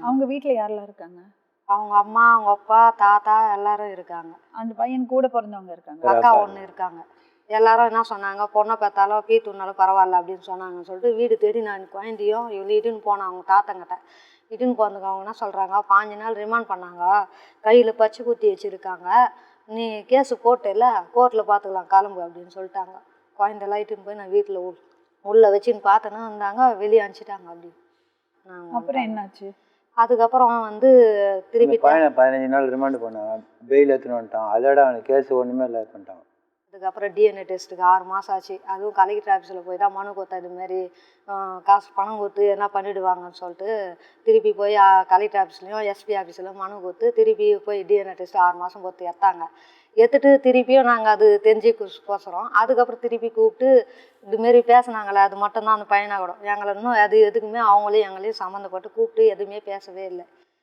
அவங்க வீட்டில் யாரெல்லாம் இருக்காங்க? அவங்க அம்மா, அவங்க அப்பா, தாத்தா எல்லாரும் இருக்காங்க. அந்த பையன் கூட பிறந்தவங்க இருக்காங்க? அக்கா ஒன்று இருக்காங்க. எல்லாரும் என்ன சொன்னாங்க, பொண்ணை பார்த்தாலும் பீத்துனாலும் பரவாயில்ல அப்படின்னு சொன்னாங்கன்னு சொல்லிட்டு வீடு தேடி நான் குழந்தையும் இவ்வளோ இட்டுன்னு போனேன் அவங்க தாத்தங்கிட்ட. இட்டுன்னு போனதுக்கு அவங்க என்ன சொல்கிறாங்க, 5 நாள் ரிமாண்ட் பண்ணாங்க, கையில் பச்சை குத்தி வச்சுருக்காங்க, நீ கேஸு போட்டில்ல, கோர்ட்டில் பார்த்துக்கலாம் கிளம்பு அப்படின்னு சொல்லிட்டாங்க. குழந்தைலாம் இட்டுன்னு போய் நான் வீட்டில் உள்ளே வச்சுன்னு பார்த்தேன்னா இருந்தாங்க, வெளியே அனுப்பிச்சிட்டாங்க அப்படி. அப்புறம் என்னாச்சு? அதுக்கப்புறம் வந்து திருப்பி 15 நாள் ரிமாண்ட் பண்ணாங்க, பெயில் எடுத்துன்னு வந்துட்டான். அதோட அவனுக்கு கேஸ் ஒன்றுமே இல்லை பண்ணிட்டாங்க. அதுக்கப்புறம் டிஎன்ஏ டெஸ்ட்டுக்கு 6 மாதம் ஆச்சு. அதுவும் கலெக்டர் ஆஃபீஸில் போய் தான் மனு கொடுத்தா இதுமாரி காசு பணம் கொடுத்து என்ன பண்ணிவிடுவாங்கன்னு சொல்லிட்டு திருப்பி போய் கலெக்டர் ஆஃபீஸ்லேயும் எஸ்பி ஆஃபீஸ்லையும் மனு கொடுத்து திருப்பி போய் டிஎன்ஏ டெஸ்ட்டு 6 மாதம் பொறுத்து எடுத்தாங்க. எடுத்துட்டு திருப்பியும் நாங்கள் அது தெரிஞ்சுக்கோசரம் அதுக்கப்புறம் திருப்பி கூப்பிட்டு இதுமாரி பேசினாங்களே, அது மட்டும்தான் அந்த பையனாக கூட எங்களை இன்னும் அது எதுக்குமே அவங்களையும் எங்களையும் சம்மந்தப்பட்டு கூப்பிட்டு எதுவுமே பேசவே இல்லை.